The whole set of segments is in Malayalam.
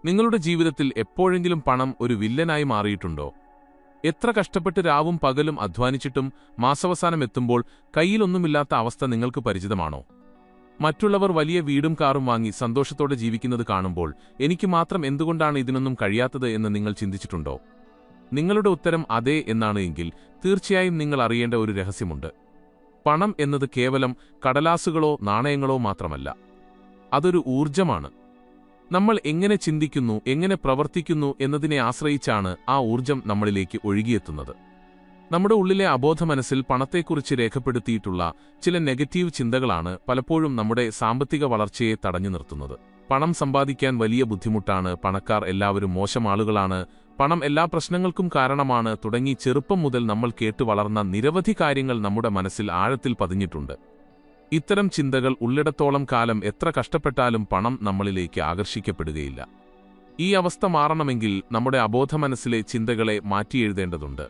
നിങ്ങളുടെ ജീവിതത്തിൽ എപ്പോഴെങ്കിലും പണം ഒരു വില്ലനായി മാറിയിട്ടുണ്ടോ? എത്ര കഷ്ടപ്പെട്ട് രാവും പകലും അധ്വാനിച്ചിട്ടും മാസാവസാനം എത്തുമ്പോൾ കയ്യിലൊന്നുമില്ലാത്ത അവസ്ഥ നിങ്ങൾക്ക് പരിചിതമാണോ? മറ്റുള്ളവർ വലിയ വീടും കാറും വാങ്ങി സന്തോഷത്തോടെ ജീവിക്കുന്നത് കാണുമ്പോൾ എനിക്ക് മാത്രം എന്തുകൊണ്ടാണ് ഇതിനൊന്നും കഴിയാത്തത് എന്ന് നിങ്ങൾ ചിന്തിച്ചിട്ടുണ്ടോ? നിങ്ങളുടെ ഉത്തരം അതെ എന്നാണ് എങ്കിൽ തീർച്ചയായും നിങ്ങൾ അറിയേണ്ട ഒരു രഹസ്യമുണ്ട്. പണം എന്നത് കേവലം കടലാസുകളോ നാണയങ്ങളോ മാത്രമല്ല. അതൊരു ഊർജ്ജമാണ്. നമ്മൾ എങ്ങനെ ചിന്തിക്കുന്നു, എങ്ങനെ പ്രവർത്തിക്കുന്നു എന്നതിനെ ആശ്രയിച്ചാണ് ആ ഊർജ്ജം നമ്മളിലേക്ക് ഒഴുകിയെത്തുന്നത്. നമ്മുടെ ഉള്ളിലെ അബോധമനസ്സിൽ പണത്തെക്കുറിച്ച് രേഖപ്പെടുത്തിയിട്ടുള്ള ചില നെഗറ്റീവ് ചിന്തകളാണ് പലപ്പോഴും നമ്മുടെ സാമ്പത്തിക വളർച്ചയെ തടഞ്ഞു നിർത്തുന്നത്. പണം സമ്പാദിക്കാൻ വലിയ ബുദ്ധിമുട്ടാണ്, പണക്കാർ എല്ലാവരും മോശം ആളുകളാണ്, പണം എല്ലാ പ്രശ്നങ്ങൾക്കും കാരണമാണ് തുടങ്ങി ചെറുപ്പം മുതൽ നമ്മൾ കേട്ടു വളർന്ന നിരവധി കാര്യങ്ങൾ നമ്മുടെ മനസ്സിൽ ആഴത്തിൽ പതിഞ്ഞിട്ടുണ്ട്. ഇത്തരം ചിന്തകൾ ഉള്ളിടത്തോളം കാലം എത്ര കഷ്ടപ്പെട്ടാലും പണം നമ്മളിലേക്ക് ആകർഷിക്കപ്പെടുകയില്ല. ഈ അവസ്ഥ മാറണമെങ്കിൽ നമ്മുടെ അബോധമനസ്സിലെ ചിന്തകളെ മാറ്റിയെഴുതേണ്ടതുണ്ട്.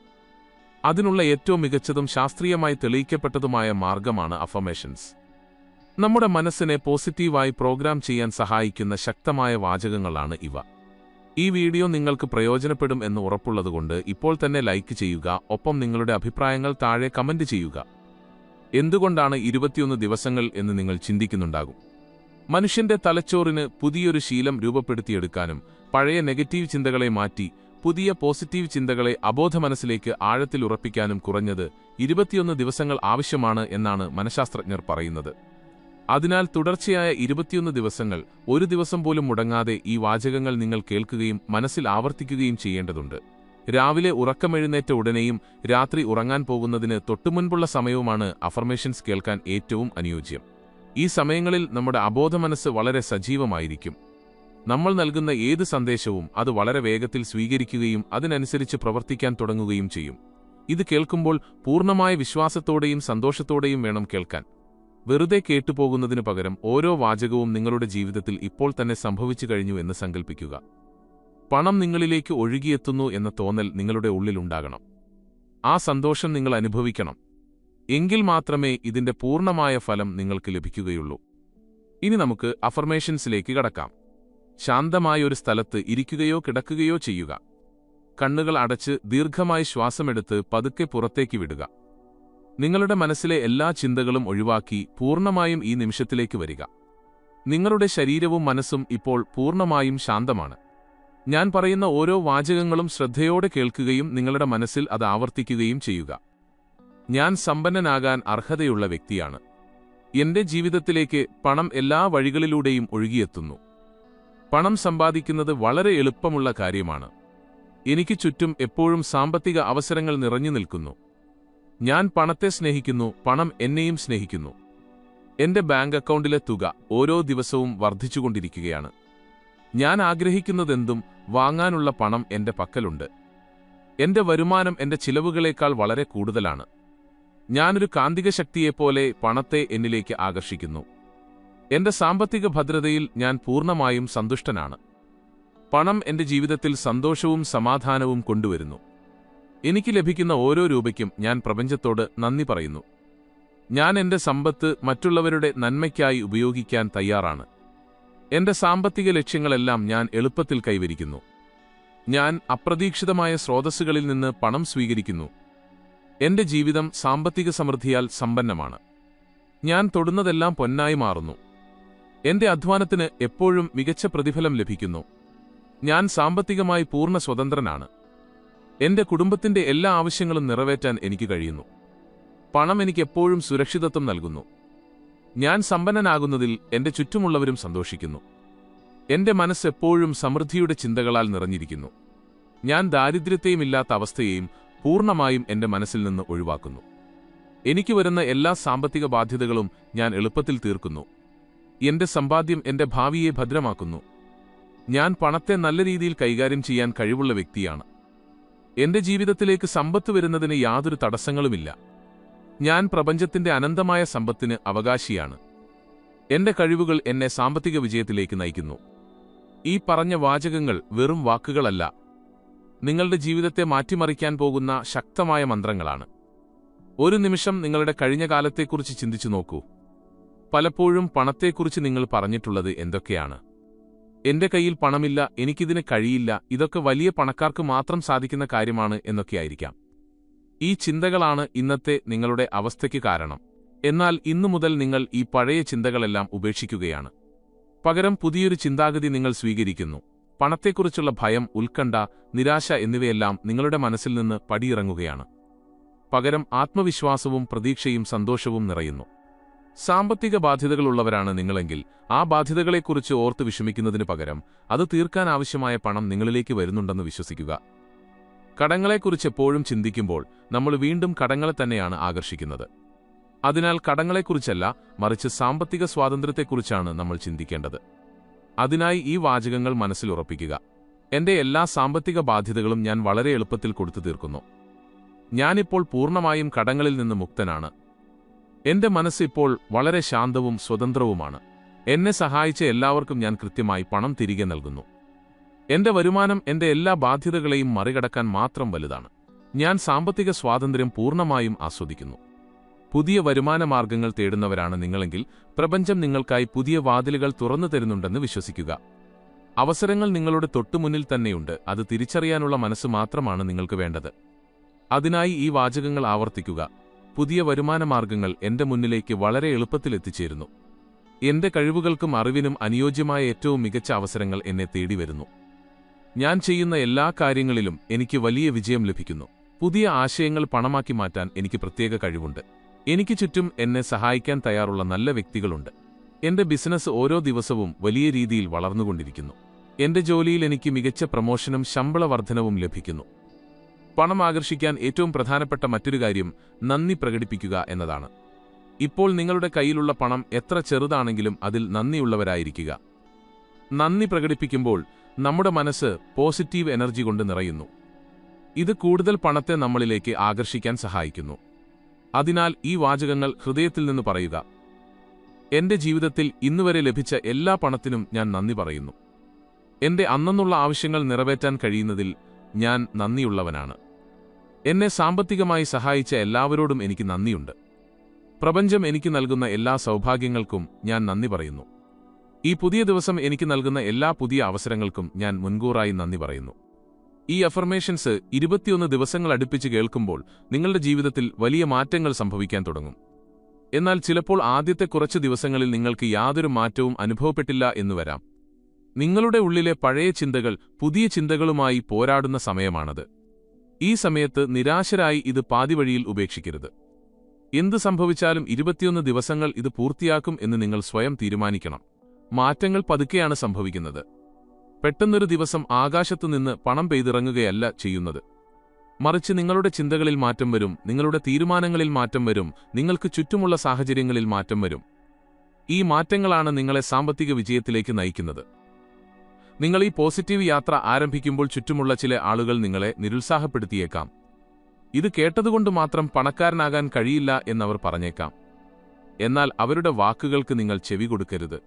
അതിനുള്ള ഏറ്റവും മികച്ചതും ശാസ്ത്രീയമായി തെളിയിക്കപ്പെട്ടതുമായ മാർഗമാണ് അഫർമേഷൻസ്. നമ്മുടെ മനസ്സിനെ പോസിറ്റീവായി പ്രോഗ്രാം ചെയ്യാൻ സഹായിക്കുന്ന ശക്തമായ വാചകങ്ങളാണ് ഇവ. ഈ വീഡിയോ നിങ്ങൾക്ക് പ്രയോജനപ്പെടും എന്ന് ഉറപ്പുള്ളതുകൊണ്ട് ഇപ്പോൾ തന്നെ ലൈക്ക് ചെയ്യുക, ഒപ്പം നിങ്ങളുടെ അഭിപ്രായങ്ങൾ താഴെ കമന്റ് ചെയ്യുക. എന്തുകൊണ്ടാണ് 21 ദിവസങ്ങൾ എന്ന് നിങ്ങൾ ചിന്തിക്കുന്നുണ്ടാകും. മനുഷ്യന്റെ തലച്ചോറിന് പുതിയൊരു ശീലം രൂപപ്പെടുത്തിയെടുക്കാനും പഴയ നെഗറ്റീവ് ചിന്തകളെ മാറ്റി പുതിയ പോസിറ്റീവ് ചിന്തകളെ അബോധമനസ്സിലേക്ക് ആഴത്തിൽ ഉറപ്പിക്കാനും കുറഞ്ഞത് 21 ദിവസങ്ങൾ ആവശ്യമാണ് എന്നാണ് മനഃശാസ്ത്രജ്ഞർ പറയുന്നത്. അതിനാൽ തുടർച്ചയായ 21 ദിവസങ്ങൾ, ഒരു ദിവസം പോലും മുടങ്ങാതെ ഈ വാചകങ്ങൾ നിങ്ങൾ കേൾക്കുകയും മനസ്സിൽ ആവർത്തിക്കുകയും ചെയ്യേണ്ടതുണ്ട്. രാവിലെ ഉറക്കമെഴുന്നേറ്റ ഉടനെയും രാത്രി ഉറങ്ങാൻ പോകുന്നതിന് തൊട്ടുമുൻപുള്ള സമയവുമാണ് അഫർമേഷൻസ് കേൾക്കാൻ ഏറ്റവും അനുയോജ്യം. ഈ സമയങ്ങളിൽ നമ്മുടെ അബോധമനസ്സ് വളരെ സജീവമായിരിക്കും. നമ്മൾ നൽകുന്ന ഏത് സന്ദേശവും അത് വളരെ വേഗത്തിൽ സ്വീകരിക്കുകയും അതിനനുസരിച്ച് പ്രവർത്തിക്കാൻ തുടങ്ങുകയും ചെയ്യും. ഇത് കേൾക്കുമ്പോൾ പൂർണ്ണമായ വിശ്വാസത്തോടെയും സന്തോഷത്തോടെയും വേണം കേൾക്കാൻ. വെറുതെ കേട്ടുപോകുന്നതിനു പകരം ഓരോ വാചകവും നിങ്ങളുടെ ജീവിതത്തിൽ ഇപ്പോൾ തന്നെ സംഭവിച്ചു കഴിഞ്ഞു എന്ന് സങ്കൽപ്പിക്കുക. പണം നിങ്ങളിലേക്ക് ഒഴുകിയെത്തുന്നു എന്ന തോന്നൽ നിങ്ങളുടെ ഉള്ളിലുണ്ടാകണം. ആ സന്തോഷം നിങ്ങൾ അനുഭവിക്കണം. എങ്കിൽ മാത്രമേ ഇതിന്റെ പൂർണ്ണമായ ഫലം നിങ്ങൾക്ക് ലഭിക്കുകയുള്ളൂ. ഇനി നമുക്ക് അഫർമേഷൻസിലേക്ക് കടക്കാം. ശാന്തമായ ഒരു സ്ഥലത്ത് ഇരിക്കുകയോ കിടക്കുകയോ ചെയ്യുക. കണ്ണുകൾ അടച്ച് ദീർഘമായി ശ്വാസമെടുത്ത് പതുക്കെ പുറത്തേക്ക് വിടുക. നിങ്ങളുടെ മനസ്സിലെ എല്ലാ ചിന്തകളും ഒഴിവാക്കി പൂർണ്ണമായും ഈ നിമിഷത്തിലേക്ക് വരിക. നിങ്ങളുടെ ശരീരവും മനസ്സും ഇപ്പോൾ പൂർണ്ണമായും ശാന്തമാണ്. ഞാൻ പറയുന്ന ഓരോ വാചകങ്ങളും ശ്രദ്ധയോടെ കേൾക്കുകയും നിങ്ങളുടെ മനസ്സിൽ അത് ആവർത്തിക്കുകയും ചെയ്യുക. ഞാൻ സമ്പന്നനാകാൻ അർഹതയുള്ള വ്യക്തിയാണ്. എന്റെ ജീവിതത്തിലേക്ക് പണം എല്ലാ വഴികളിലൂടെയും ഒഴുകിയെത്തുന്നു. പണം സമ്പാദിക്കുന്നത് വളരെ എളുപ്പമുള്ള കാര്യമാണ്. എനിക്ക് ചുറ്റും എപ്പോഴും സാമ്പത്തിക അവസരങ്ങൾ നിറഞ്ഞു നിൽക്കുന്നു. ഞാൻ പണത്തെ സ്നേഹിക്കുന്നു, പണം എന്നെയും സ്നേഹിക്കുന്നു. എന്റെ ബാങ്ക് അക്കൗണ്ടിലെ തുക ഓരോ ദിവസവും വർദ്ധിച്ചുകൊണ്ടിരിക്കുകയാണ്. ഞാൻ ആഗ്രഹിക്കുന്നതെന്തും വാങ്ങാനുള്ള പണം എന്റെ പക്കലുണ്ട്. എന്റെ വരുമാനം എന്റെ ചിലവുകളേക്കാൾ വളരെ കൂടുതലാണ്. ഞാനൊരു കാന്തിക ശക്തിയെപ്പോലെ പണത്തെ എന്നിലേക്ക് ആകർഷിക്കുന്നു. എന്റെ സാമ്പത്തിക ഭദ്രതയിൽ ഞാൻ പൂർണ്ണമായും സന്തുഷ്ടനാണ്. പണം എന്റെ ജീവിതത്തിൽ സന്തോഷവും സമാധാനവും കൊണ്ടുവരുന്നു. എനിക്ക് ലഭിക്കുന്ന ഓരോ രൂപയ്ക്കും ഞാൻ പ്രപഞ്ചത്തോട് നന്ദി പറയുന്നു. ഞാൻ എന്റെ സമ്പത്ത് മറ്റുള്ളവരുടെ നന്മയ്ക്കായി ഉപയോഗിക്കാൻ തയ്യാറാണ്. എന്റെ സാമ്പത്തിക ലക്ഷ്യങ്ങളെല്ലാം ഞാൻ എളുപ്പത്തിൽ കൈവരിക്കുന്നു. ഞാൻ അപ്രതീക്ഷിതമായ സ്രോതസ്സുകളിൽ നിന്ന് പണം സ്വീകരിക്കുന്നു. എന്റെ ജീവിതം സാമ്പത്തിക സമൃദ്ധിയാൽ സമ്പന്നമാണ്. ഞാൻ തൊടുന്നതെല്ലാം പൊന്നായി മാറുന്നു. എന്റെ അധ്വാനത്തിന് എപ്പോഴും മികച്ച പ്രതിഫലം ലഭിക്കുന്നു. ഞാൻ സാമ്പത്തികമായി പൂർണ്ണ സ്വതന്ത്രനാണ്. എന്റെ കുടുംബത്തിന്റെ എല്ലാ ആവശ്യങ്ങളും നിറവേറ്റാൻ എനിക്ക് കഴിയുന്നു. പണം എനിക്ക് എപ്പോഴും സുരക്ഷിതത്വം നൽകുന്നു. ഞാൻ സമ്പന്നനാകുന്നതിൽ എന്റെ ചുറ്റുമുള്ളവരും സന്തോഷിക്കുന്നു. എന്റെ മനസ്സ് എപ്പോഴും സമൃദ്ധിയുടെ ചിന്തകളാൽ നിറഞ്ഞിരിക്കുന്നു. ഞാൻ ദാരിദ്ര്യത്തെയുമില്ലാത്ത അവസ്ഥയെയും പൂർണ്ണമായും എന്റെ മനസ്സിൽ നിന്ന് ഒഴിവാക്കുന്നു. എനിക്ക് വരുന്ന എല്ലാ സാമ്പത്തിക ബാധ്യതകളും ഞാൻ എളുപ്പത്തിൽ തീർക്കുന്നു. എന്റെ സമ്പാദ്യം എന്റെ ഭാവിയെ ഭദ്രമാക്കുന്നു. ഞാൻ പണത്തെ നല്ല രീതിയിൽ കൈകാര്യം ചെയ്യാൻ കഴിവുള്ള വ്യക്തിയാണ്. എന്റെ ജീവിതത്തിലേക്ക് സമ്പത്ത് വരുന്നതിന് യാതൊരു തടസ്സങ്ങളുമില്ല. ഞാൻ പ്രപഞ്ചത്തിന്റെ അനന്തമായ സമ്പത്തിന് അവകാശിയാണ്. എന്റെ കഴിവുകൾ എന്നെ സാമ്പത്തിക വിജയത്തിലേക്ക് നയിക്കുന്നു. ഈ പറഞ്ഞ വാചകങ്ങൾ വെറും വാക്കുകളല്ല, നിങ്ങളുടെ ജീവിതത്തെ മാറ്റിമറിക്കാൻ പോകുന്ന ശക്തമായ മന്ത്രങ്ങളാണ്. ഒരു നിമിഷം നിങ്ങളുടെ കഴിഞ്ഞ കാലത്തെക്കുറിച്ച് ചിന്തിച്ചു നോക്കൂ. പലപ്പോഴും പണത്തെക്കുറിച്ച് നിങ്ങൾ പറഞ്ഞിട്ടുള്ളത് എന്തൊക്കെയാണ്? എന്റെ കയ്യിൽ പണമില്ല, എനിക്കിതിന് കഴിയില്ല, ഇതൊക്കെ വലിയ പണക്കാർക്ക് മാത്രം സാധിക്കുന്ന കാര്യമാണ് എന്നൊക്കെയായിരിക്കാം. ഈ ചിന്തകളാണ് ഇന്നത്തെ നിങ്ങളുടെ അവസ്ഥയ്ക്ക് കാരണം. എന്നാൽ ഇന്നു മുതൽ നിങ്ങൾ ഈ പഴയ ചിന്തകളെല്ലാം ഉപേക്ഷിക്കുകയാണ്. പകരം പുതിയൊരു ചിന്താഗതി നിങ്ങൾ സ്വീകരിക്കുന്നു. പണത്തെക്കുറിച്ചുള്ള ഭയം, ഉത്കണ്ഠ, നിരാശ എന്നിവയെല്ലാം നിങ്ങളുടെ മനസ്സിൽ നിന്ന് പടിയിറങ്ങുകയാണ്. പകരം ആത്മവിശ്വാസവും പ്രതീക്ഷയും സന്തോഷവും നിറയുന്നു. സാമ്പത്തിക ബാധ്യതകളുള്ളവരാണ് നിങ്ങളെങ്കിൽ ആ ബാധ്യതകളെക്കുറിച്ച് ഓർത്ത് വിഷമിക്കുന്നതിന് പകരം അത് തീർക്കാനാവശ്യമായ പണം നിങ്ങളിലേക്ക് വരുന്നുണ്ടെന്ന് വിശ്വസിക്കുക. കടങ്ങളെക്കുറിച്ച് എപ്പോഴും ചിന്തിക്കുമ്പോൾ നമ്മൾ വീണ്ടും കടങ്ങളെ തന്നെയാണ് ആകർഷിക്കുന്നത്. അതിനാൽ കടങ്ങളെക്കുറിച്ചല്ല, മറിച്ച് സാമ്പത്തിക സ്വാതന്ത്ര്യത്തെക്കുറിച്ചാണ് നമ്മൾ ചിന്തിക്കേണ്ടത്. അതിനായി ഈ വാചകങ്ങൾ മനസ്സിൽ ഉറപ്പിക്കുക. എന്റെ എല്ലാ സാമ്പത്തിക ബാധ്യതകളും ഞാൻ വളരെ എളുപ്പത്തിൽ കൊടുത്തു തീർക്കുന്നു. ഞാനിപ്പോൾ പൂർണ്ണമായും കടങ്ങളിൽ നിന്ന് മുക്തനാണ്. എന്റെ മനസ്സ് ഇപ്പോൾ വളരെ ശാന്തവും സ്വതന്ത്രവുമാണ്. എന്നെ സഹായിച്ച എല്ലാവർക്കും ഞാൻ കൃത്യമായി പണം തിരികെ നൽകുന്നു. എന്റെ വരുമാനം എന്റെ എല്ലാ ബാധ്യതകളെയും മറികടക്കാൻ മാത്രം വലുതാണ്. ഞാൻ സാമ്പത്തിക സ്വാതന്ത്ര്യം പൂർണ്ണമായും ആസ്വദിക്കുന്നു. പുതിയ വരുമാന മാർഗങ്ങൾ തേടുന്നവരാണ് നിങ്ങളെങ്കിൽ പ്രപഞ്ചം നിങ്ങൾക്കായി പുതിയ വാതിലുകൾ തുറന്നു തരുന്നുണ്ടെന്ന് വിശ്വസിക്കുക. അവസരങ്ങൾ നിങ്ങളുടെ തൊട്ടുമുന്നിൽ തന്നെയുണ്ട്. അത് തിരിച്ചറിയാനുള്ള മനസ്സ് മാത്രമാണ് നിങ്ങൾക്ക് വേണ്ടത്. അതിനായി ഈ വാചകങ്ങൾ ആവർത്തിക്കുക. പുതിയ വരുമാന മാർഗങ്ങൾ എന്റെ മുന്നിലേക്ക് വളരെ എളുപ്പത്തിൽ എത്തിച്ചേരുന്നു. എന്റെ കഴിവുകൾക്കും അറിവിനും അനുയോജ്യമായ ഏറ്റവും മികച്ച അവസരങ്ങൾ എന്നെ തേടി വരുന്നു. ഞാൻ ചെയ്യുന്ന എല്ലാ കാര്യങ്ങളിലും എനിക്ക് വലിയ വിജയം ലഭിക്കുന്നു. പുതിയ ആശയങ്ങൾ പണമാക്കി മാറ്റാൻ എനിക്ക് പ്രത്യേക കഴിവുണ്ട്. എനിക്ക് ചുറ്റും എന്നെ സഹായിക്കാൻ തയ്യാറുള്ള നല്ല വ്യക്തികളുണ്ട്. എന്റെ ബിസിനസ് ഓരോ ദിവസവും വലിയ രീതിയിൽ വളർന്നുകൊണ്ടിരിക്കുന്നു. എന്റെ ജോലിയിൽ എനിക്ക് മികച്ച പ്രമോഷനും ശമ്പള വർധനവും ലഭിക്കുന്നു. പണം ആകർഷിക്കാൻ ഏറ്റവും പ്രധാനപ്പെട്ട മറ്റൊരു കാര്യം നന്ദി പ്രകടിപ്പിക്കുക എന്നതാണ്. ഇപ്പോൾ നിങ്ങളുടെ കയ്യിലുള്ള പണം എത്ര ചെറുതാണെങ്കിലും അതിൽ നന്ദിയുള്ളവരായിരിക്കുക. നന്ദി പ്രകടിപ്പിക്കുമ്പോൾ നമ്മുടെ മനസ്സ് പോസിറ്റീവ് എനർജി കൊണ്ട് നിറയുന്നു. ഇത് കൂടുതൽ പണത്തെ നമ്മളിലേക്ക് ആകർഷിക്കാൻ സഹായിക്കുന്നു. അതിനാൽ ഈ വാചകങ്ങൾ ഹൃദയത്തിൽ നിന്ന് പറയുക. എന്റെ ജീവിതത്തിൽ ഇന്നുവരെ ലഭിച്ച എല്ലാ പണത്തിനും ഞാൻ നന്ദി പറയുന്നു. എന്റെ അന്നന്നുള്ള ആവശ്യങ്ങൾ നിറവേറ്റാൻ കഴിയുന്നതിൽ ഞാൻ നന്ദിയുള്ളവനാണ്. എന്നെ സാമ്പത്തികമായി സഹായിച്ച എല്ലാവരോടും എനിക്ക് നന്ദിയുണ്ട്. പ്രപഞ്ചം എനിക്ക് നൽകുന്ന എല്ലാ സൗഭാഗ്യങ്ങൾക്കും ഞാൻ നന്ദി പറയുന്നു. ഈ പുതിയ ദിവസം എനിക്ക് നൽകുന്ന എല്ലാ പുതിയ അവസരങ്ങൾക്കും ഞാൻ മുൻകൂറായി നന്ദി പറയുന്നു. ഈ അഫർമേഷൻസ് 21 ദിവസങ്ങൾ അടുപ്പിച്ച് കേൾക്കുമ്പോൾ നിങ്ങളുടെ ജീവിതത്തിൽ വലിയ മാറ്റങ്ങൾ സംഭവിക്കാൻ തുടങ്ങും. എന്നാൽ ചിലപ്പോൾ ആദ്യത്തെ കുറച്ച് ദിവസങ്ങളിൽ നിങ്ങൾക്ക് യാതൊരു മാറ്റവും അനുഭവപ്പെട്ടില്ല എന്നുവരാം. നിങ്ങളുടെ ഉള്ളിലെ പഴയ ചിന്തകൾ പുതിയ ചിന്തകളുമായി പോരാടുന്ന സമയമാണത്. ഈ സമയത്ത് നിരാശരായി ഇത് പാതിവഴിയിൽ ഉപേക്ഷിക്കരുത്. എന്ത് സംഭവിച്ചാലും 21 ദിവസങ്ങൾ ഇത് പൂർത്തിയാക്കും എന്ന് നിങ്ങൾ സ്വയം തീരുമാനിക്കണം. മാറ്റങ്ങൾ പതുക്കെയാണ് സംഭവിക്കുന്നത്. പെട്ടെന്നൊരു ദിവസം ആകാശത്തുനിന്ന് പണം പെയ്തിറങ്ങുകയല്ല ചെയ്യുന്നത്. മറിച്ച് നിങ്ങളുടെ ചിന്തകളിൽ മാറ്റം വരും, നിങ്ങളുടെ തീരുമാനങ്ങളിൽ മാറ്റം വരും, നിങ്ങൾക്ക് ചുറ്റുമുള്ള സാഹചര്യങ്ങളിൽ മാറ്റം വരും. ഈ മാറ്റങ്ങളാണ് നിങ്ങളെ സാമ്പത്തിക വിജയത്തിലേക്ക് നയിക്കുന്നത്. നിങ്ങൾ ഈ പോസിറ്റീവ് യാത്ര ആരംഭിക്കുമ്പോൾ ചുറ്റുമുള്ള ചില ആളുകൾ നിങ്ങളെ നിരുത്സാഹപ്പെടുത്തിയേക്കാം. ഇത് കേട്ടതുകൊണ്ട് മാത്രം പണക്കാരനാകാൻ കഴിയില്ല എന്നവർ പറഞ്ഞേക്കാം. എന്നാൽ അവരുടെ വാക്കുകൾക്ക് നിങ്ങൾ ചെവി കൊടുക്കരുത്.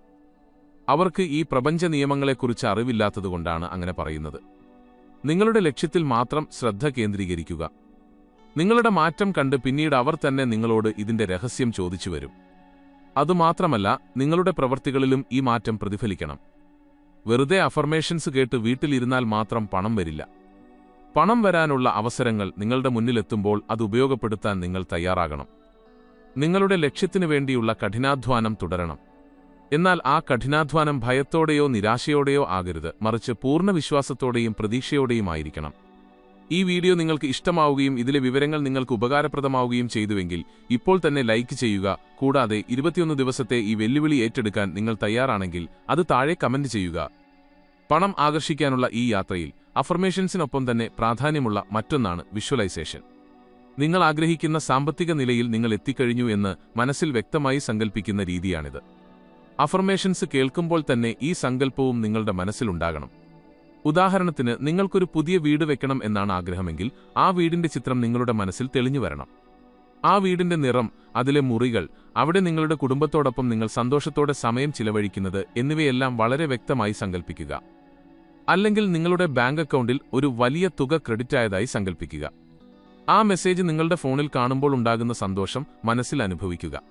അവർക്ക് ഈ പ്രപഞ്ച നിയമങ്ങളെക്കുറിച്ച് അറിവില്ലാത്തതുകൊണ്ടാണ് അങ്ങനെ പറയുന്നത്. നിങ്ങളുടെ ലക്ഷ്യത്തിൽ മാത്രം ശ്രദ്ധ കേന്ദ്രീകരിക്കുക. നിങ്ങളുടെ മാറ്റം കണ്ട് പിന്നീട് അവർ തന്നെ നിങ്ങളോട് ഇതിന്റെ രഹസ്യം ചോദിച്ചു വരും. അതുമാത്രമല്ല, നിങ്ങളുടെ പ്രവൃത്തികളിലും ഈ മാറ്റം പ്രതിഫലിക്കണം. വെറുതെ അഫർമേഷൻസ് കേട്ട് വീട്ടിലിരുന്നാൽ മാത്രം പണം വരില്ല. പണം വരാനുള്ള അവസരങ്ങൾ നിങ്ങളുടെ മുന്നിലെത്തുമ്പോൾ അത് ഉപയോഗപ്പെടുത്താൻ നിങ്ങൾ തയ്യാറാകണം. നിങ്ങളുടെ ലക്ഷ്യത്തിനു വേണ്ടിയുള്ള കഠിനാധ്വാനം തുടരണം. എന്നാൽ ആ കഠിനാധ്വാനം ഭയത്തോടെയോ നിരാശയോടെയോ ആകരുത്, മറിച്ച് പൂർണ്ണ വിശ്വാസത്തോടെയും പ്രതീക്ഷയോടെയും ആയിരിക്കണം. ഈ വീഡിയോ നിങ്ങൾക്ക് ഇഷ്ടമാവുകയും ഇതിലെ വിവരങ്ങൾ നിങ്ങൾക്ക് ഉപകാരപ്രദമാവുകയും ചെയ്തുവെങ്കിൽ ഇപ്പോൾ തന്നെ ലൈക്ക് ചെയ്യുക. കൂടാതെ 21 ദിവസത്തെ ഈ വെല്ലുവിളി ഏറ്റെടുക്കാൻ നിങ്ങൾ തയ്യാറാണെങ്കിൽ അത് താഴെ കമന്റ് ചെയ്യുക. പണം ആകർഷിക്കാനുള്ള ഈ യാത്രയിൽ അഫർമേഷൻസിനൊപ്പം തന്നെ പ്രാധാന്യമുള്ള മറ്റൊന്നാണ് വിഷ്വലൈസേഷൻ. നിങ്ങൾ ആഗ്രഹിക്കുന്ന സാമ്പത്തിക നിലയിൽ നിങ്ങൾ എത്തിക്കഴിഞ്ഞു എന്ന് മനസ്സിൽ വ്യക്തമായി സങ്കൽപ്പിക്കുന്ന രീതിയാണിത്. അഫർമേഷൻസ് കേൾക്കുമ്പോൾ തന്നെ ഈ സങ്കല്പവും നിങ്ങളുടെ മനസ്സിലുണ്ടാകണം. ഉദാഹരണത്തിന്, നിങ്ങൾക്കൊരു പുതിയ വീട് വെക്കണം എന്നാണ് ആഗ്രഹമെങ്കിൽ ആ വീടിന്റെ ചിത്രം നിങ്ങളുടെ മനസ്സിൽ തെളിഞ്ഞു വരണം. ആ വീടിന്റെ നിറം, അതിലെ മുറികൾ, അവിടെ നിങ്ങളുടെ കുടുംബത്തോടൊപ്പം നിങ്ങൾ സന്തോഷത്തോടെ സമയം ചിലവഴിക്കുന്നത് എന്നിവയെല്ലാം വളരെ വ്യക്തമായി സങ്കൽപ്പിക്കുക. അല്ലെങ്കിൽ നിങ്ങളുടെ ബാങ്ക് അക്കൗണ്ടിൽ ഒരു വലിയ തുക ക്രെഡിറ്റായതായി സങ്കൽപ്പിക്കുക. ആ മെസ്സേജ് നിങ്ങളുടെ ഫോണിൽ കാണുമ്പോൾ ഉണ്ടാകുന്ന സന്തോഷം മനസ്സിൽ അനുഭവിക്കുക.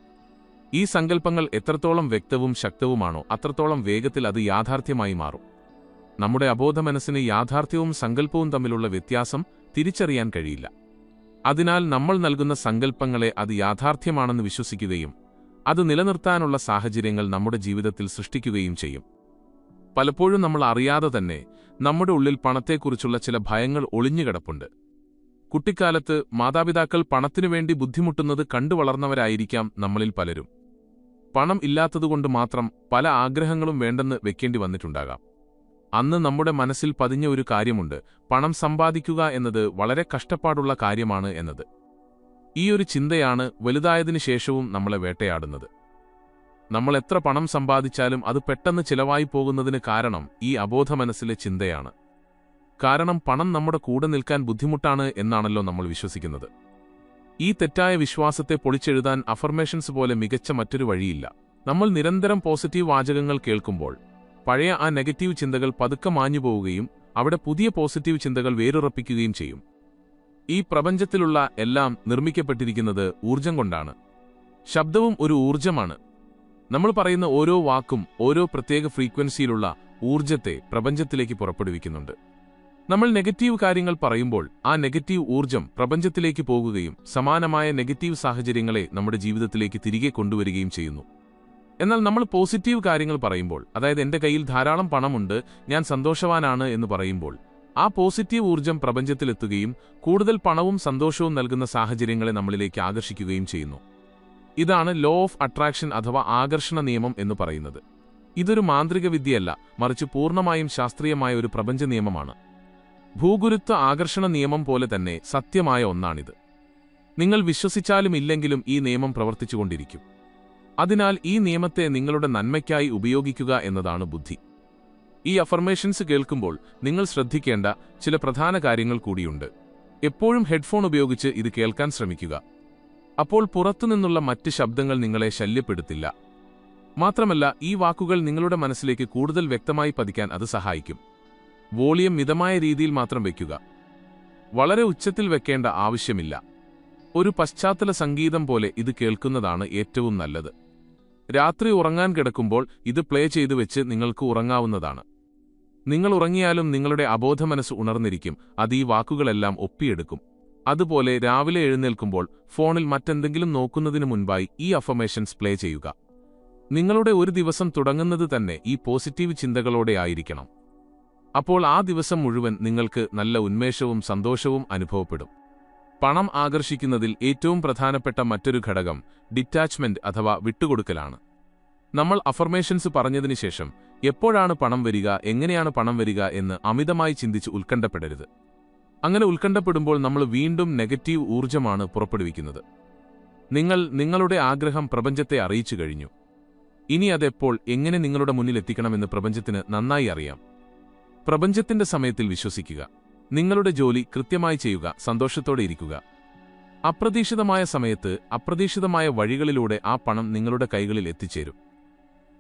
ഈ സങ്കല്പങ്ങൾ എത്രത്തോളം വ്യക്തവും ശക്തവുമാണോ അത്രത്തോളം വേഗത്തിൽ അത് യാഥാർത്ഥ്യമായി മാറും. നമ്മുടെ അബോധമനസ്സിന് യാഥാർത്ഥ്യവും സങ്കല്പവും തമ്മിലുള്ള വ്യത്യാസം തിരിച്ചറിയാൻ കഴിയില്ല. അതിനാൽ നമ്മൾ നൽകുന്ന സങ്കല്പങ്ങളെ അത് യാഥാർത്ഥ്യമാണെന്ന് വിശ്വസിക്കുകയും അത് നിലനിർത്താനുള്ള സാഹചര്യങ്ങൾ നമ്മുടെ ജീവിതത്തിൽ സൃഷ്ടിക്കുകയും ചെയ്യും. പലപ്പോഴും നമ്മൾ അറിയാതെ തന്നെ നമ്മുടെ ഉള്ളിൽ പണത്തെക്കുറിച്ചുള്ള ചില ഭയങ്ങൾ ഒളിഞ്ഞുകിടപ്പുണ്ട്. കുട്ടിക്കാലത്ത് മാതാപിതാക്കൾ പണത്തിനുവേണ്ടി ബുദ്ധിമുട്ടുന്നത് കണ്ടു വളർന്നവരായിരിക്കാം നമ്മളിൽ പലരും. പണം ഇല്ലാത്തതുകൊണ്ട് മാത്രം പല ആഗ്രഹങ്ങളും വേണ്ടെന്ന് വെക്കേണ്ടി വന്നിട്ടുണ്ടാകാം. അന്ന് നമ്മുടെ മനസ്സിൽ പതിഞ്ഞ ഒരു കാര്യമുണ്ട്: പണം സമ്പാദിക്കുക എന്നത് വളരെ കഷ്ടപ്പാടുള്ള കാര്യമാണ് എന്നത്. ഈ ഒരു ചിന്തയാണ് വലുതായതിനു ശേഷവും നമ്മളെ വേട്ടയാടുന്നത്. നമ്മൾ എത്ര പണം സമ്പാദിച്ചാലും അത് പെട്ടെന്ന് ചിലവായി പോകുന്നതിന് കാരണം ഈ അബോധ മനസ്സിലെ ചിന്തയാണ്. കാരണം പണം നമ്മുടെ കൂടെ നിൽക്കാൻ ബുദ്ധിമുട്ടാണ് എന്നാണല്ലോ നമ്മൾ വിശ്വസിക്കുന്നത്. ഈ തെറ്റായ വിശ്വാസത്തെ പൊളിച്ചെഴുതാൻ അഫർമേഷൻസ് പോലെ മികച്ച മറ്റൊരു വഴിയില്ല. നമ്മൾ നിരന്തരം പോസിറ്റീവ് വാചകങ്ങൾ കേൾക്കുമ്പോൾ പഴയ ആ നെഗറ്റീവ് ചിന്തകൾ പതുക്കെ മാഞ്ഞുപോവുകയും അവിടെ പുതിയ പോസിറ്റീവ് ചിന്തകൾ വേരുറപ്പിക്കുകയും ചെയ്യും. ഈ പ്രപഞ്ചത്തിലുള്ള എല്ലാം നിർമ്മിക്കപ്പെട്ടിരിക്കുന്നത് ഊർജം കൊണ്ടാണ്. ശബ്ദവും ഒരു ഊർജമാണ്. നമ്മൾ പറയുന്ന ഓരോ വാക്കും ഓരോ പ്രത്യേക ഫ്രീക്വൻസിയിലുള്ള ഊർജത്തെ പ്രപഞ്ചത്തിലേക്ക് പുറപ്പെടുവിക്കുന്നുണ്ട്. നമ്മൾ നെഗറ്റീവ് കാര്യങ്ങൾ പറയുമ്പോൾ ആ നെഗറ്റീവ് ഊർജം പ്രപഞ്ചത്തിലേക്ക് പോകുകയും സമാനമായ നെഗറ്റീവ് സാഹചര്യങ്ങളെ നമ്മുടെ ജീവിതത്തിലേക്ക് തിരികെ കൊണ്ടുവരികയും ചെയ്യുന്നു. എന്നാൽ നമ്മൾ പോസിറ്റീവ് കാര്യങ്ങൾ പറയുമ്പോൾ, അതായത് എന്റെ കയ്യിൽ ധാരാളം പണമുണ്ട്, ഞാൻ സന്തോഷവാനാണ് എന്ന് പറയുമ്പോൾ, ആ പോസിറ്റീവ് ഊർജം പ്രപഞ്ചത്തിലെത്തുകയും കൂടുതൽ പണവും സന്തോഷവും നൽകുന്ന സാഹചര്യങ്ങളെ നമ്മളിലേക്ക് ആകർഷിക്കുകയും ചെയ്യുന്നു. ഇതാണ് ലോ ഓഫ് അട്രാക്ഷൻ അഥവാ ആകർഷണ നിയമം എന്ന് പറയുന്നത്. ഇതൊരു മാന്ത്രിക വിദ്യയല്ല, മറിച്ച് പൂർണ്ണമായും ശാസ്ത്രീയമായ ഒരു പ്രപഞ്ച നിയമമാണ്. ഭൂഗുരുത്വ ആകർഷണ നിയമം പോലെ തന്നെ സത്യമായ ഒന്നാണിത്. നിങ്ങൾ വിശ്വസിച്ചാലും ഇല്ലെങ്കിലും ഈ നിയമം പ്രവർത്തിച്ചുകൊണ്ടിരിക്കും. അതിനാൽ ഈ നിയമത്തെ നിങ്ങളുടെ നന്മയ്ക്കായി ഉപയോഗിക്കുക എന്നതാണ് ബുദ്ധി. ഈ അഫർമേഷൻസ് കേൾക്കുമ്പോൾ നിങ്ങൾ ശ്രദ്ധിക്കേണ്ട ചില പ്രധാന കാര്യങ്ങൾ കൂടിയുണ്ട്. എപ്പോഴും ഹെഡ്ഫോൺ ഉപയോഗിച്ച് ഇത് കേൾക്കാൻ ശ്രമിക്കുക. അപ്പോൾ പുറത്തുനിന്നുള്ള മറ്റ് ശബ്ദങ്ങൾ നിങ്ങളെ ശല്യപ്പെടുത്തില്ല. മാത്രമല്ല, ഈ വാക്കുകൾ നിങ്ങളുടെ മനസ്സിലേക്ക് കൂടുതൽ വ്യക്തമായി പതിക്കാൻ അത് സഹായിക്കും. വോളിയം മിതമായ രീതിയിൽ മാത്രം വയ്ക്കുക. വളരെ ഉച്ചത്തിൽ വെക്കേണ്ട ആവശ്യമില്ല. ഒരു പശ്ചാത്തല സംഗീതം പോലെ ഇത് കേൾക്കുന്നതാണ് ഏറ്റവും നല്ലത്. രാത്രി ഉറങ്ങാൻ കിടക്കുമ്പോൾ ഇത് പ്ലേ ചെയ്തു വെച്ച് നിങ്ങൾക്ക് ഉറങ്ങാവുന്നതാണ്. നിങ്ങൾ ഉറങ്ങിയാലും നിങ്ങളുടെ അബോധമനസ്സ് ഉണർന്നിരിക്കും. അത് ഈ വാക്കുകളെല്ലാം ഒപ്പിയെടുക്കും. അതുപോലെ രാവിലെ എഴുന്നേൽക്കുമ്പോൾ ഫോണിൽ മറ്റെന്തെങ്കിലും നോക്കുന്നതിന് മുൻപായി ഈ അഫർമേഷൻസ് പ്ലേ ചെയ്യുക. നിങ്ങളുടെ ഒരു ദിവസം തുടങ്ങുന്നത് തന്നെ ഈ പോസിറ്റീവ് ചിന്തകളോടെ ആയിരിക്കണം. അപ്പോൾ ആ ദിവസം മുഴുവൻ നിങ്ങൾക്ക് നല്ല ഉന്മേഷവും സന്തോഷവും അനുഭവപ്പെടും. പണം ആകർഷിക്കുന്നതിൽ ഏറ്റവും പ്രധാനപ്പെട്ട മറ്റൊരു ഘടകം ഡിറ്റാച്ച്മെന്റ് അഥവാ വിട്ടുകൊടുക്കലാണ്. നമ്മൾ അഫർമേഷൻസ് പറഞ്ഞതിനു ശേഷം എപ്പോഴാണ് പണം വരിക, എങ്ങനെയാണ് പണം വരിക എന്ന് അമിതമായി ചിന്തിച്ച് ഉത്കണ്ഠപ്പെടരുത്. അങ്ങനെ ഉത്കണ്ഠപ്പെടുമ്പോൾ നമ്മൾ വീണ്ടും നെഗറ്റീവ് ഊർജമാണ് പുറപ്പെടുവിക്കുന്നത്. നിങ്ങൾ നിങ്ങളുടെ ആഗ്രഹം പ്രപഞ്ചത്തെ അറിയിച്ചു കഴിഞ്ഞു. ഇനി അതെപ്പോൾ എങ്ങനെ നിങ്ങളുടെ മുന്നിൽ എത്തിക്കണമെന്ന് പ്രപഞ്ചത്തിന് നന്നായി അറിയാം. പ്രപഞ്ചത്തിന്റെ സമയത്തിൽ വിശ്വസിക്കുക. നിങ്ങളുടെ ജോലി കൃത്യമായി ചെയ്യുക. സന്തോഷത്തോടെ ഇരിക്കുക. അപ്രതീക്ഷിതമായ സമയത്ത് അപ്രതീക്ഷിതമായ വഴികളിലൂടെ ആ പണം നിങ്ങളുടെ കൈകളിൽ എത്തിച്ചേരും.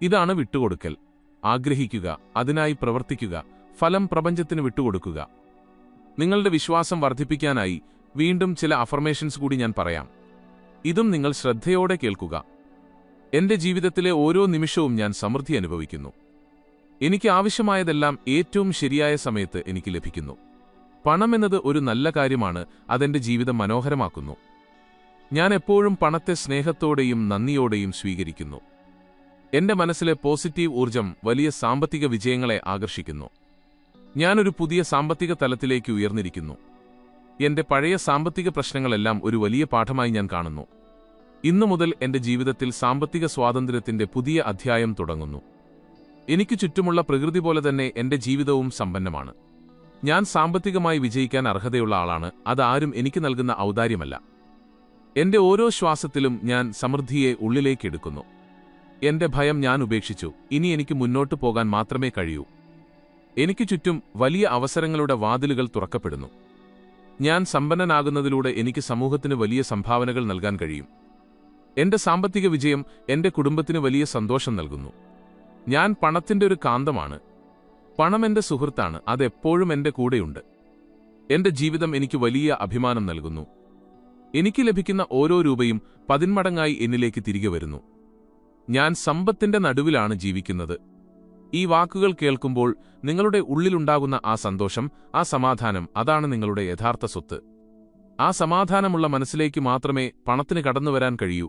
ഇതാണ് വിട്ടുകൊടുക്കൽ. ആഗ്രഹിക്കുക, അതിനായി പ്രവർത്തിക്കുക, ഫലം പ്രപഞ്ചത്തിന് വിട്ടുകൊടുക്കുക. നിങ്ങളുടെ വിശ്വാസം വർദ്ധിപ്പിക്കാനായി വീണ്ടും ചില അഫർമേഷൻസ് കൂടി ഞാൻ പറയാം. ഇതും നിങ്ങൾ ശ്രദ്ധയോടെ കേൾക്കുക. എന്റെ ജീവിതത്തിലെ ഓരോ നിമിഷവും ഞാൻ സമൃദ്ധി അനുഭവിക്കുന്നു. എനിക്ക് ആവശ്യമായതെല്ലാം ഏറ്റവും ശരിയായ സമയത്ത് എനിക്ക് ലഭിക്കുന്നു. പണമെന്നത് ഒരു നല്ല കാര്യമാണ്. അതെന്റെ ജീവിതം മനോഹരമാക്കുന്നു. ഞാൻ എപ്പോഴും പണത്തെ സ്നേഹത്തോടെയും നന്ദിയോടെയും സ്വീകരിക്കുന്നു. എന്റെ മനസ്സിലെ പോസിറ്റീവ് ഊർജം വലിയ സാമ്പത്തിക വിജയങ്ങളെ ആകർഷിക്കുന്നു. ഞാനൊരു പുതിയ സാമ്പത്തിക തലത്തിലേക്ക് ഉയർന്നിരിക്കുന്നു. എന്റെ പഴയ സാമ്പത്തിക പ്രശ്നങ്ങളെല്ലാം ഒരു വലിയ പാഠമായി ഞാൻ കാണുന്നു. ഇന്നു മുതൽ എന്റെ ജീവിതത്തിൽ സാമ്പത്തിക സ്വാതന്ത്ര്യത്തിന്റെ പുതിയ അധ്യായം തുടങ്ങുന്നു. എനിക്ക് ചുറ്റുമുള്ള പ്രകൃതി പോലെ തന്നെ എന്റെ ജീവിതവും സമ്പന്നമാണ്. ഞാൻ സാമ്പത്തികമായി വിജയിക്കാൻ അർഹതയുള്ള ആളാണ്. അതാരും എനിക്ക് നൽകുന്ന ഔദാര്യമല്ല. എന്റെ ഓരോ ശ്വാസത്തിലും ഞാൻ സമൃദ്ധിയെ ഉള്ളിലേക്കെടുക്കുന്നു. എന്റെ ഭയം ഞാൻ ഉപേക്ഷിച്ചു. ഇനി എനിക്ക് മുന്നോട്ടു പോകാൻ മാത്രമേ കഴിയൂ. എനിക്ക് ചുറ്റും വലിയ അവസരങ്ങളുടെ വാതിലുകൾ തുറക്കപ്പെടുന്നു. ഞാൻ സമ്പന്നനാകുന്നതിലൂടെ എനിക്ക് സമൂഹത്തിന് വലിയ സംഭാവനകൾ നൽകാൻ കഴിയും. എന്റെ സാമ്പത്തിക വിജയം എന്റെ കുടുംബത്തിന് വലിയ സന്തോഷം നൽകുന്നു. ഞാൻ പണത്തിന്റെ ഒരു കാന്തമാണ്. പണം എന്റെ സുഹൃത്താണ്. അതെപ്പോഴും എന്റെ കൂടെയുണ്ട്. എന്റെ ജീവിതം എനിക്ക് വലിയ അഭിമാനം നൽകുന്നു. എനിക്ക് ലഭിക്കുന്ന ഓരോ രൂപയും 10 മടങ്ങായി എന്നിലേക്ക് തിരികെ വരുന്നു. ഞാൻ സമ്പത്തിന്റെ നടുവിലാണ് ജീവിക്കുന്നത്. ഈ വാക്കുകൾ കേൾക്കുമ്പോൾ നിങ്ങളുടെ ഉള്ളിലുണ്ടാകുന്ന ആ സന്തോഷം, ആ സമാധാനം, അതാണ് നിങ്ങളുടെ യഥാർത്ഥ സ്വത്ത്. ആ സമാധാനമുള്ള മനസ്സിലേക്ക് മാത്രമേ പണത്തിന് കടന്നുവരാൻ കഴിയൂ.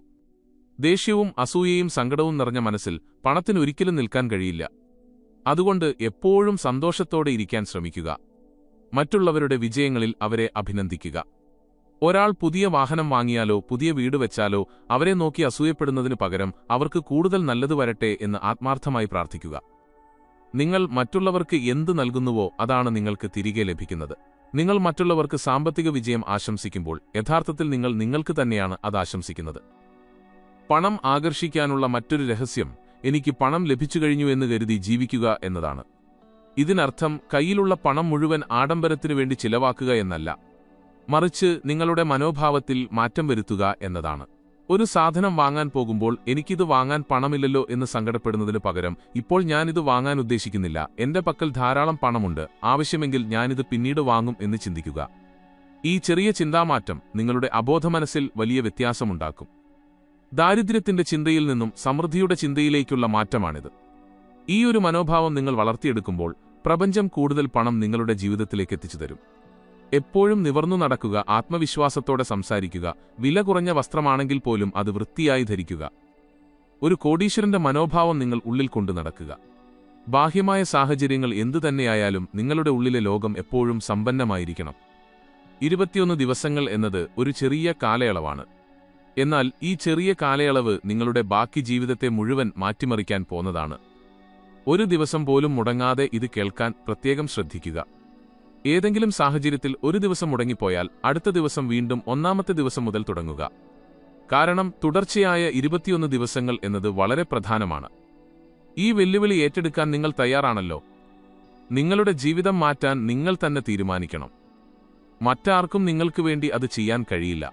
ദേഷ്യവും അസൂയയും സങ്കടവും നിറഞ്ഞ മനസ്സിൽ പണത്തിനൊരിക്കലും നിൽക്കാൻ കഴിയില്ല. അതുകൊണ്ട് എപ്പോഴും സന്തോഷത്തോടെ ഇരിക്കാൻ ശ്രമിക്കുക. മറ്റുള്ളവരുടെ വിജയങ്ങളിൽ അവരെ അഭിനന്ദിക്കുക. ഒരാൾ പുതിയ വാഹനം വാങ്ങിയാലോ പുതിയ വീട് വെച്ചാലോ അവരെ നോക്കി അസൂയപ്പെടുന്നതിനു പകരം അവർക്ക് കൂടുതൽ നല്ലത് വരട്ടെ എന്ന് ആത്മാർത്ഥമായി പ്രാർത്ഥിക്കുക. നിങ്ങൾ മറ്റുള്ളവർക്ക് എന്ത് നൽകുന്നുവോ അതാണ് നിങ്ങൾക്ക് തിരികെ ലഭിക്കുന്നത്. നിങ്ങൾ മറ്റുള്ളവർക്ക് സാമ്പത്തിക വിജയം ആശംസിക്കുമ്പോൾ യഥാർത്ഥത്തിൽ നിങ്ങൾ നിങ്ങൾക്ക് തന്നെയാണ് അത് ആശംസിക്കുന്നത്. പണം ആകർഷിക്കാനുള്ള മറ്റൊരു രഹസ്യം എനിക്ക് പണം ലഭിച്ചുകഴിഞ്ഞു എന്ന് കരുതി ജീവിക്കുക എന്നതാണ്. ഇതിനർത്ഥം കയ്യിലുള്ള പണം മുഴുവൻ ആഡംബരത്തിനു വേണ്ടി ചിലവാക്കുക എന്നല്ല, മറിച്ച് നിങ്ങളുടെ മനോഭാവത്തിൽ മാറ്റം വരുത്തുക എന്നതാണ്. ഒരു സാധനം വാങ്ങാൻ പോകുമ്പോൾ എനിക്കിത് വാങ്ങാൻ പണമില്ലല്ലോ എന്ന് സങ്കടപ്പെടുന്നതിനു പകരം ഇപ്പോൾ ഞാനിത് വാങ്ങാൻ ഉദ്ദേശിക്കുന്നില്ല, എന്റെ പക്കൽ ധാരാളം പണമുണ്ട്, ആവശ്യമെങ്കിൽ ഞാനിത് പിന്നീട് വാങ്ങും എന്ന് ചിന്തിക്കുക. ഈ ചെറിയ ചിന്താമാറ്റം നിങ്ങളുടെ അബോധമനസ്സിൽ വലിയ വ്യത്യാസമുണ്ടാക്കും. ദാരിദ്ര്യത്തിന്റെ ചിന്തയിൽ നിന്നും സമൃദ്ധിയുടെ ചിന്തയിലേക്കുള്ള മാറ്റമാണിത്. ഈ ഒരു മനോഭാവം നിങ്ങൾ വളർത്തിയെടുക്കുമ്പോൾ പ്രപഞ്ചം കൂടുതൽ പണം നിങ്ങളുടെ ജീവിതത്തിലേക്ക് എത്തിച്ചുതരും. എപ്പോഴും നിവർന്നു നടക്കുക, ആത്മവിശ്വാസത്തോടെ സംസാരിക്കുക, വില കുറഞ്ഞ വസ്ത്രമാണെങ്കിൽ പോലും അത് വൃത്തിയായി ധരിക്കുക. ഒരു കോടീശ്വരന്റെ മനോഭാവം നിങ്ങൾ ഉള്ളിൽ കൊണ്ടു നടക്കുക. ബാഹ്യമായ സാഹചര്യങ്ങൾ എന്തുതന്നെയായാലും നിങ്ങളുടെ ഉള്ളിലെ ലോകം എപ്പോഴും സമ്പന്നമായിരിക്കണം. 21 ദിവസങ്ങൾ എന്നത് ഒരു ചെറിയ കാലയളവാണ്. എന്നാൽ ഈ ചെറിയ കാലയളവ് നിങ്ങളുടെ ബാക്കി ജീവിതത്തെ മുഴുവൻ മാറ്റിമറിക്കാൻ പോന്നതാണ്. ഒരു ദിവസം പോലും മുടങ്ങാതെ ഇത് കേൾക്കാൻ പ്രത്യേകം ശ്രദ്ധിക്കുക. ഏതെങ്കിലും സാഹചര്യത്തിൽ ഒരു ദിവസം മുടങ്ങിപ്പോയാൽ അടുത്ത ദിവസം വീണ്ടും ഒന്നാമത്തെ ദിവസം മുതൽ തുടങ്ങുക. കാരണം തുടർച്ചയായ 21 ദിവസങ്ങൾ എന്നത് വളരെ പ്രധാനമാണ്. ഈ വെല്ലുവിളി ഏറ്റെടുക്കാൻ നിങ്ങൾ തയ്യാറാണല്ലോ? നിങ്ങളുടെ ജീവിതം മാറ്റാൻ നിങ്ങൾ തന്നെ തീരുമാനിക്കണം. മറ്റാർക്കും നിങ്ങൾക്ക് വേണ്ടി അത് ചെയ്യാൻ കഴിയില്ല.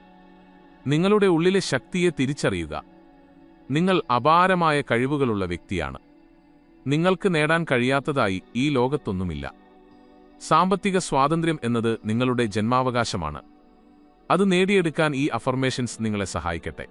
നിങ്ങളുടെ ഉള്ളിലെ ശക്തിയെ തിരിച്ചറിയുക. നിങ്ങൾ അപാരമായ കഴിവുകളുള്ള വ്യക്തിയാണ്. നിങ്ങൾക്ക് നേടാൻ കഴിയാത്തതായി ഈ ലോകത്തൊന്നുമില്ല. സാമ്പത്തിക സ്വാതന്ത്ര്യം എന്നത് നിങ്ങളുടെ ജന്മാവകാശമാണ്. അത് നേടിയെടുക്കാൻ ഈ അഫർമേഷൻസ് നിങ്ങളെ സഹായിക്കട്ടെ.